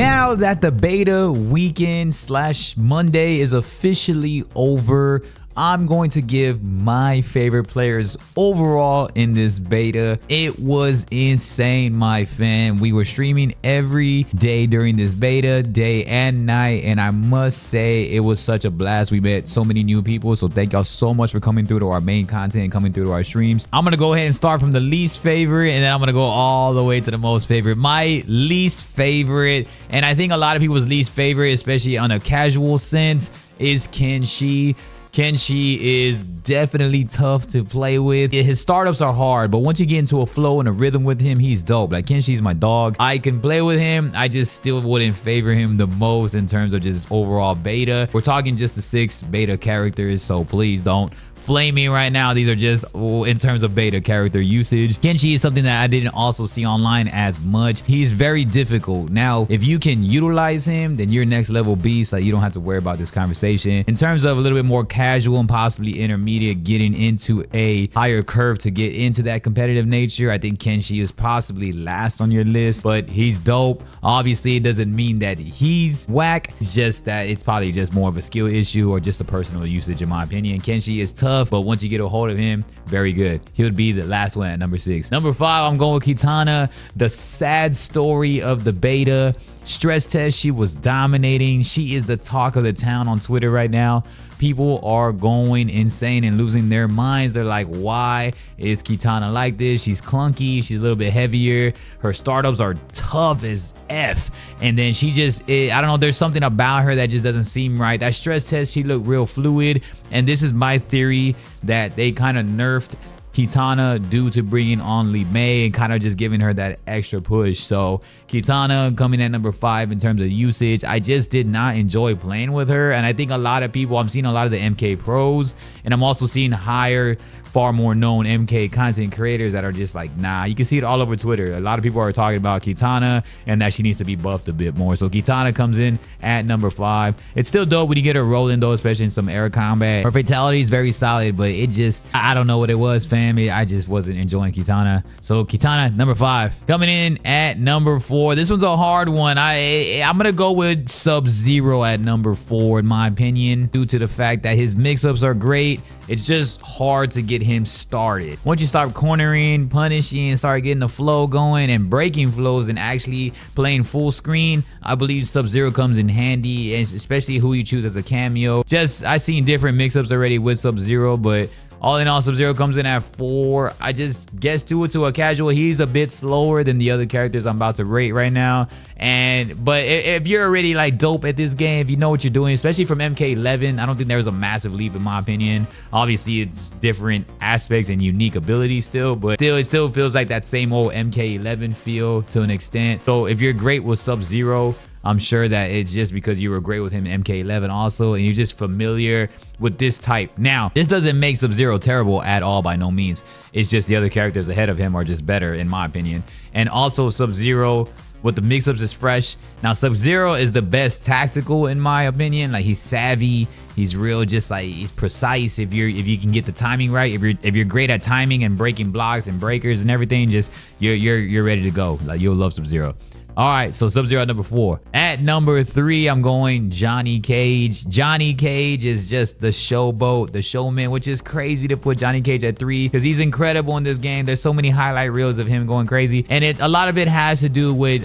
Now that the beta weekend / Monday is officially over, I'm going to give my favorite players overall in this beta. It was insane, my fam. We were streaming every day during this beta, day and night, and I must say it was such a blast. We met so many new people, so thank y'all so much for coming through to our main content and coming through to our streams. I'm gonna go ahead and start from the least favorite, and then I'm gonna go all the way to the most favorite. My least favorite, and I think a lot of people's least favorite, especially on a casual sense, is Kenshi. Kenshi is definitely tough to play with. His startups are hard, but once you get into a flow and a rhythm with him, he's dope. Like, Kenshi's my dog. I can play with him. I just still wouldn't favor him the most in terms of just overall beta. We're talking just the 6 beta characters, so please don't flame me right now. These are just in terms of beta character usage. Kenshi is something that I didn't also see online as much. He's very difficult. Now, if you can utilize him, then you're next level beast. Like, you don't have to worry about this conversation. In terms of a little bit more casual and possibly intermediate, getting into a higher curve to get into that competitive nature, I think Kenshi is possibly last on your list, but he's dope. Obviously, it doesn't mean that he's whack. It's just that it's probably just more of a skill issue or just a personal usage, in my opinion. Kenshi is tough, but once you get a hold of him, very good. He would be the last one at number 6. Number 5, I'm going with Kitana. The sad story of the beta. Stress test, she was dominating. She is the talk of the town on Twitter right now. People are going insane and losing their minds. They're like, why is Kitana like this? She's clunky. She's a little bit heavier. Her startups are tough as F. And then she just, I don't know, there's something about her that just doesn't seem right. That stress test, she looked real fluid. And this is my theory that they kind of nerfed Kitana due to bringing on Lee May and kind of just giving her that extra push. So Kitana coming at number 5 in terms of usage. I just did not enjoy playing with her, and I think a lot of people, I'm seeing a lot of the MK pros, and I'm also seeing higher, far more known MK content creators that are just like, nah. You can see it all over Twitter. A lot of people are talking about Kitana and that she needs to be buffed a bit more. So Kitana comes in at number 5. It's still dope when you get her rolling though, especially in some air combat. Her fatality is very solid, but it just, I don't know what it was, fam. I just wasn't enjoying Kitana. So Kitana, number 5. Coming in at number 4. This one's a hard one. I'm gonna go with Sub-Zero at number 4, in my opinion, due to the fact that his mix-ups are great. It's just hard to get him started. Once you start cornering, punishing, start getting the flow going and breaking flows and actually playing full screen, I believe Sub-Zero comes in handy, and especially who you choose as a cameo. Just, I've seen different mix-ups already with Sub-Zero, but all in all, Sub-Zero comes in at 4. I just guess to it to a casual. He's a bit slower than the other characters I'm about to rate right now. But if you're already like dope at this game, if you know what you're doing, especially from MK11, I don't think there's a massive leap in my opinion. Obviously, it's different aspects and unique abilities still, but it still feels like that same old MK11 feel to an extent. So if you're great with Sub-Zero, I'm sure that it's just because you were great with him in MK11 also, and you're just familiar with this type. Now, this doesn't make Sub-Zero terrible at all, by no means. It's just the other characters ahead of him are just better, in my opinion. And also, Sub-Zero with the mix-ups is fresh. Now, Sub-Zero is the best tactical, in my opinion. Like, he's savvy. He's real, just like, he's precise. If you can get the timing right, if you're great at timing and breaking blocks and breakers and everything, just you're ready to go. Like, you'll love Sub-Zero. All right, so Sub-Zero at number 4. At number 3, I'm going Johnny Cage. Johnny Cage is just the showboat, the showman, which is crazy to put Johnny Cage at 3 because he's incredible in this game. There's so many highlight reels of him going crazy, and a lot of it has to do with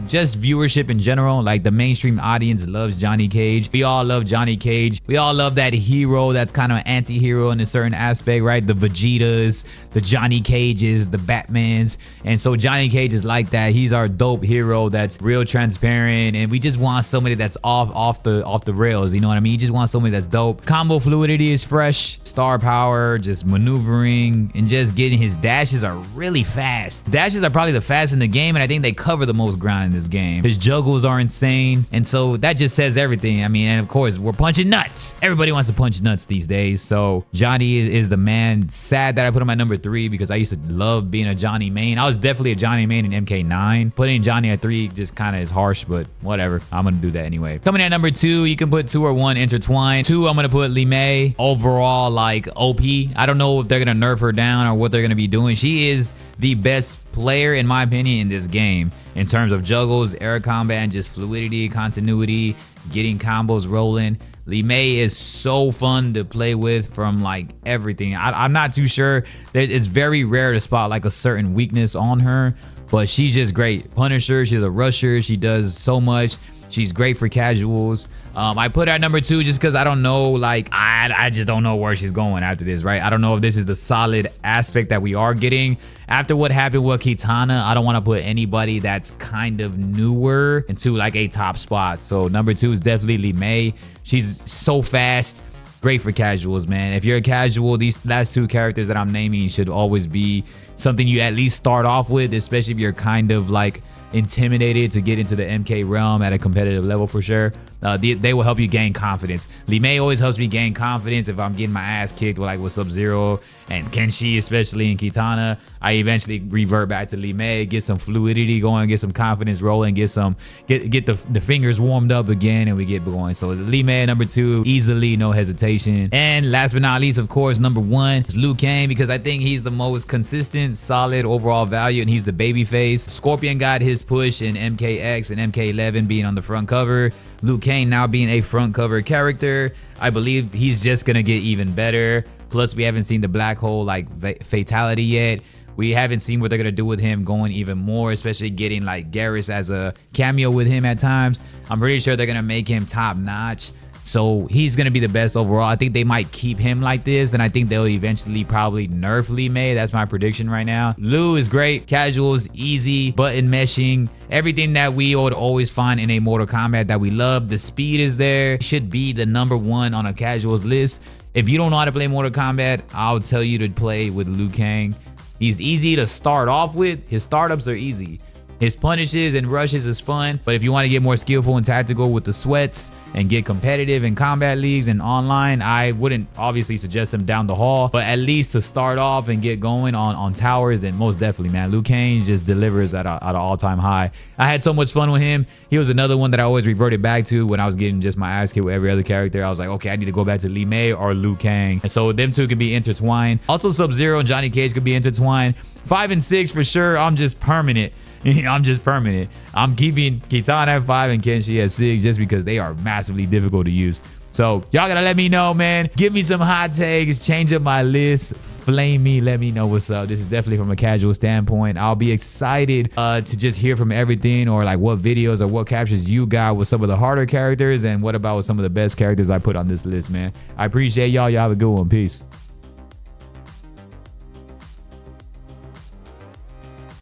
just viewership in general. Like, the mainstream audience loves Johnny Cage. We all love Johnny Cage. We all love that hero that's kind of an anti-hero in a certain aspect, right? The Vegetas, the Johnny Cages, the Batmans, and so Johnny Cage is like that. He's our dope hero that's real transparent, and we just want somebody that's off the rails, you know what I mean? You just want somebody that's dope. Combo fluidity is fresh, star power, just maneuvering, and just getting his dashes are really fast. Dashes are probably the fastest in the game, and I think they cover the most ground in this game. His juggles are insane, and so that just says everything. I mean, and of course, we're punching nuts. Everybody wants to punch nuts these days, so Johnny is the man. Sad that I put him at number 3 because I used to love being a Johnny main. I was definitely a Johnny main in MK9. Putting Johnny Johnny at 3 just kind of is harsh, but whatever. I'm gonna do that anyway. Coming in at number 2, you can put 2 or 1 intertwined. 2, I'm gonna put Lee Mei. Overall, like OP. I don't know if they're gonna nerf her down or what they're gonna be doing. She is the best player in my opinion in this game in terms of juggles, air combat, and just fluidity, continuity, getting combos rolling. Lee Mei is so fun to play with from like everything. I'm not too sure. It's very rare to spot like a certain weakness on her, but she's just great. Punisher, she's a rusher. She does so much. She's great for casuals. I put her at number 2 just because I don't know, like, I just don't know where she's going after this, right? I don't know if this is the solid aspect that we are getting. After what happened with Kitana, I don't want to put anybody that's kind of newer into like a top spot. So number 2 is definitely Lee Mei. She's so fast. Great for casuals, man. If you're a casual, these last 2 characters that I'm naming should always be something you at least start off with, especially if you're kind of like intimidated to get into the MK realm at a competitive level for sure. They will help you gain confidence. Lee Mei always helps me gain confidence if I'm getting my ass kicked with Sub-Zero and Kenshi, especially in Kitana. I eventually revert back to Lee Mei, get some fluidity going, get some confidence rolling, get the fingers warmed up again, and we get going. So Lee Mei number 2, easily, no hesitation. And last but not least, of course, number 1 is Liu Kang, because I think he's the most consistent, solid overall value, and he's the baby face. Scorpion got his push in MKX and MK11 being on the front cover. Liu Kang now being a front cover character, I believe he's just gonna get even better. Plus, we haven't seen the black hole like fatality yet. We haven't seen what they're gonna do with him going even more, especially getting like Garrus as a cameo with him at times. I'm pretty sure they're gonna make him top notch. So he's going to be the best overall. I think they might keep him like this, and I think they'll eventually probably nerf Lee Mei. That's my prediction right now. Liu is great. Casuals, easy, button meshing, everything that we would always find in a Mortal Kombat that we love. The speed is there. Should be the number 1 on a casuals list. If you don't know how to play Mortal Kombat, I'll tell you to play with Liu Kang. He's easy to start off with. His startups are easy. His punishes and rushes is fun, but if you want to get more skillful and tactical with the sweats and get competitive in combat leagues and online, I wouldn't obviously suggest him down the hall, but at least to start off and get going on towers, then most definitely, man. Liu Kang just delivers at an all-time high. I had so much fun with him. He was another one that I always reverted back to when I was getting just my ass kicked with every other character. I was like, okay, I need to go back to Lee Mei or Liu Kang. And so them two can be intertwined. Also, Sub-Zero and Johnny Cage could be intertwined. 5 and 6 for sure. I'm just permanent. I'm just permanent. I'm keeping Kitana at 5 and Kenshi at 6 just because they are massively difficult to use. So y'all gotta let me know, man. Give me some hot takes. Change up my list. Flame me. Let me know what's up. This is definitely from a casual standpoint. I'll be excited to just hear from everything, or like what videos or what captions you got with some of the harder characters, and what about with some of the best characters I put on this list, man. I appreciate y'all. Y'all have a good one. Peace.